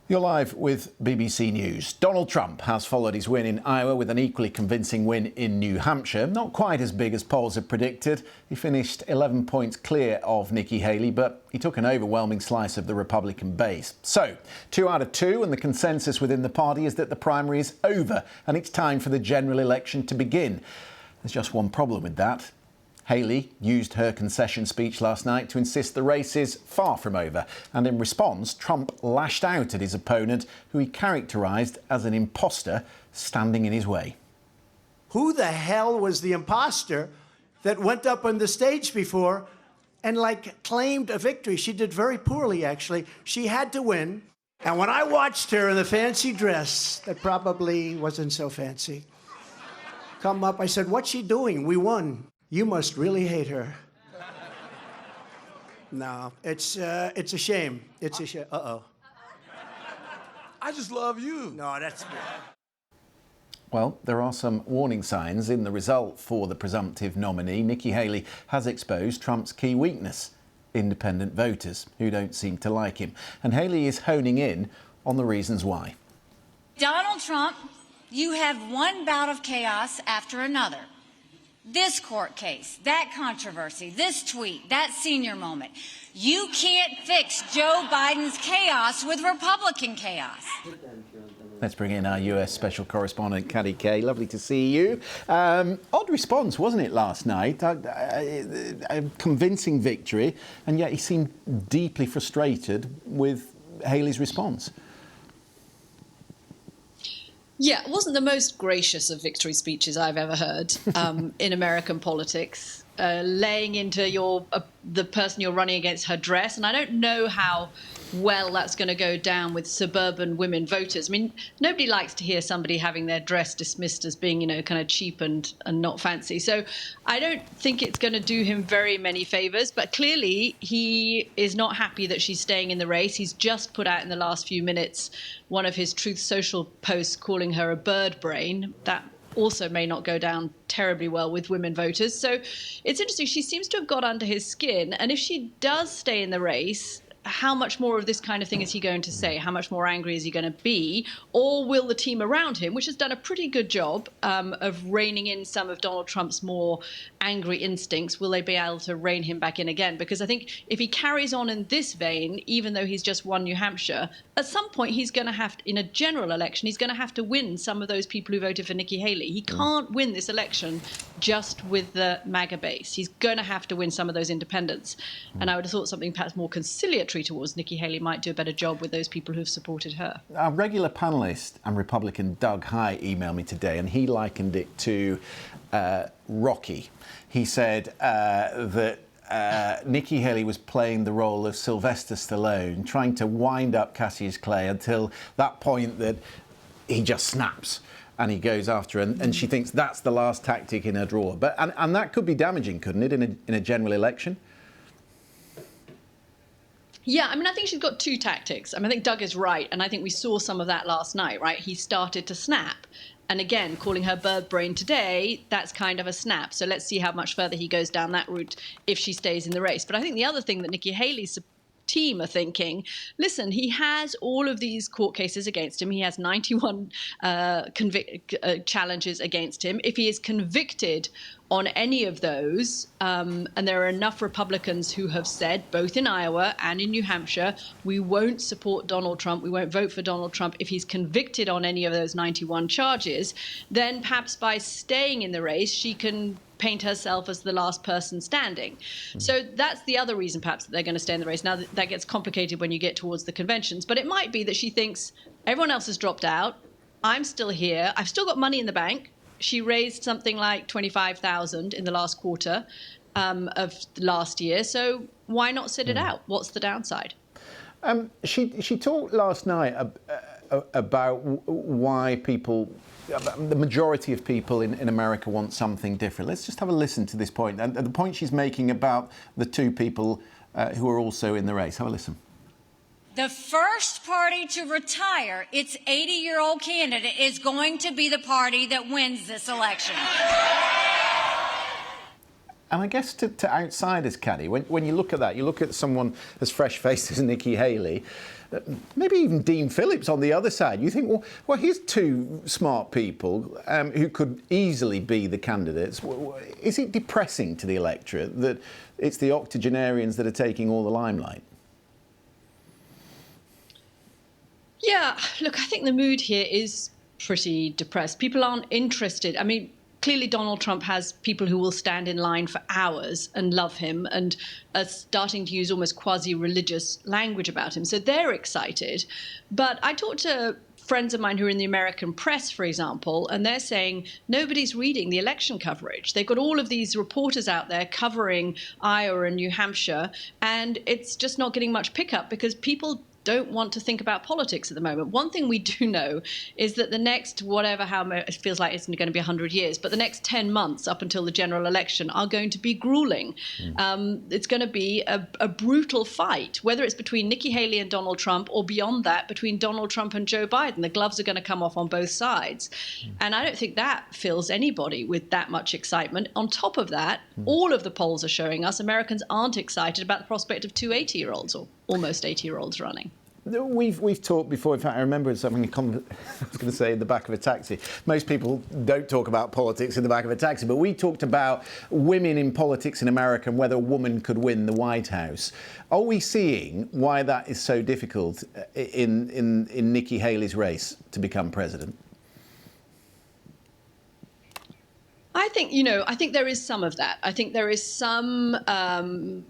You're live with BBC News. Donald Trump has followed his win in Iowa with an equally convincing win in New Hampshire. Not quite as big as polls had predicted. He finished 11 points clear of Nikki Haley, but he took an overwhelming slice of the Republican base. So, 2 out of 2, and the consensus within the party is that the primary is over and it's time for the general election to begin. There's just one problem with that. Haley used her concession speech last night to insist the race is far from over. And in response, Trump lashed out at his opponent, who he characterised as an imposter standing in his way. Who the hell was the imposter that went up on the stage before and, claimed a victory? She did very poorly, actually. She had to win. And when I watched her in the fancy dress, that probably wasn't so fancy, come up, I said, "What's she doing? We won. You must really hate her." No, it's a shame. It's a shame. Uh-oh. I just love you. No, that's good. Well, there are some warning signs in the result for the presumptive nominee. Nikki Haley has exposed Trump's key weakness: independent voters who don't seem to like him. And Haley is honing in on the reasons why. Donald Trump, you have one bout of chaos after another. This court case, that controversy, this tweet, that senior moment. You can't fix Joe Biden's chaos with Republican chaos. Let's bring in our US special correspondent, Katty. Lovely to see you. Odd response, wasn't it, last night? A convincing victory, and yet he seemed deeply frustrated with Haley's response. Yeah, it wasn't the most gracious of victory speeches I've ever heard in American politics, laying into the person you're running against her dress. And I don't know how well that's going to go down with suburban women voters. I mean, nobody likes to hear somebody having their dress dismissed as being, kind of cheap and not fancy. So I don't think it's going to do him very many favors. But clearly, he is not happy that she's staying in the race. He's just put out in the last few minutes one of his Truth Social posts calling her a bird brain. That also may not go down terribly well with women voters. So it's interesting. She seems to have got under his skin. And if she does stay in the race, how much more of this kind of thing is he going to say? How much more angry is he going to be? Or will the team around him, which has done a pretty good job of reining in some of Donald Trump's more angry instincts, will they be able to rein him back in again? Because I think if he carries on in this vein, even though he's just won New Hampshire, at some point he's going to have, in a general election, he's going to have to win some of those people who voted for Nikki Haley. He can't win this election just with the MAGA base. He's going to have to win some of those independents. And I would have thought something perhaps more conciliatory towards Nikki Haley might do a better job with those people who've supported her. Our regular panellist and Republican Doug High emailed me today, and he likened it to Rocky. He said that Nikki Haley was playing the role of Sylvester Stallone, trying to wind up Cassius Clay until that point that he just snaps and he goes after her, and she thinks that's the last tactic in her drawer. But and that could be damaging, couldn't it, in a general election? Yeah, I mean, I think she's got two tactics. I think Doug is right, and I think we saw some of that last night, right? He started to snap. And again, calling her bird brain today, that's kind of a snap. So let's see how much further he goes down that route if she stays in the race. But I think the other thing that Nikki Haley's team are thinking, listen, he has all of these court cases against him. He has 91 challenges against him. If he is convicted on any of those, and there are enough Republicans who have said, both in Iowa and in New Hampshire, we won't support Donald Trump, we won't vote for Donald Trump if he's convicted on any of those 91 charges, then perhaps by staying in the race, she can paint herself as the last person standing. So that's the other reason perhaps that they're going to stay in the race. Now that gets complicated when you get towards the conventions, but it might be that she thinks everyone else has dropped out, I'm still here, I've still got money in the bank. She raised something like $25,000 in the last quarter of last year. So why not sit it out? What's the downside? She talked last night about why people, the majority of people in America want something different. Let's just have a listen to this point. And the point she's making about the two people who are also in the race. Have a listen. The first party to retire its 80-year-old candidate is going to be the party that wins this election. And I guess to outsiders, Katty, when you look at that, you look at someone as fresh-faced as Nikki Haley, maybe even Dean Phillips on the other side. You think, well, here's two smart people who could easily be the candidates. Is it depressing to the electorate that it's the octogenarians that are taking all the limelight? Yeah, look, I think the mood here is pretty depressed. People aren't interested. I mean, clearly Donald Trump has people who will stand in line for hours and love him and are starting to use almost quasi-religious language about him. So they're excited. But I talked to friends of mine who are in the American press, for example, and they're saying nobody's reading the election coverage. They've got all of these reporters out there covering Iowa and New Hampshire, and it's just not getting much pickup because people don't want to think about politics at the moment. One thing we do know is that the next, how it feels like it's going to be 100 years, but the next 10 months up until the general election are going to be grueling. It's going to be a brutal fight, whether it's between Nikki Haley and Donald Trump or beyond that, between Donald Trump and Joe Biden. The gloves are going to come off on both sides. And I don't think that fills anybody with that much excitement. On top of that, all of the polls are showing us Americans aren't excited about the prospect of two 80-year-olds or almost 80-year-olds running. We've talked before. In fact, I remember having I was going to say in the back of a taxi. Most people don't talk about politics in the back of a taxi, but we talked about women in politics in America and whether a woman could win the White House. Are we seeing why that is so difficult in Nikki Haley's race to become president? I think there is some of that. I think there is some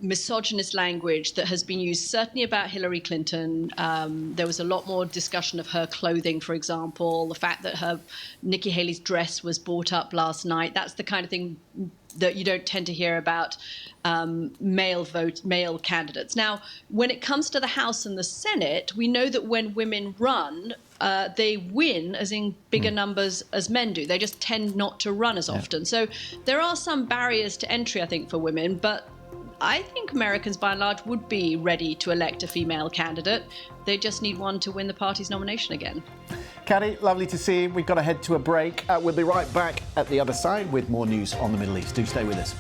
misogynist language that has been used, certainly about Hillary Clinton. There was a lot more discussion of her clothing, for example, the fact that Nikki Haley's dress was bought up last night. That's the kind of thing that you don't tend to hear about male candidates. Now, when it comes to the House and the Senate, we know that when women run, they win as in bigger numbers as men do. They just tend not to run as often. So there are some barriers to entry, I think, for women, but I think Americans, by and large, would be ready to elect a female candidate. They just need one to win the party's nomination again. Katty, lovely to see you. We've got to head to a break. We'll be right back at the other side with more news on the Middle East. Do stay with us.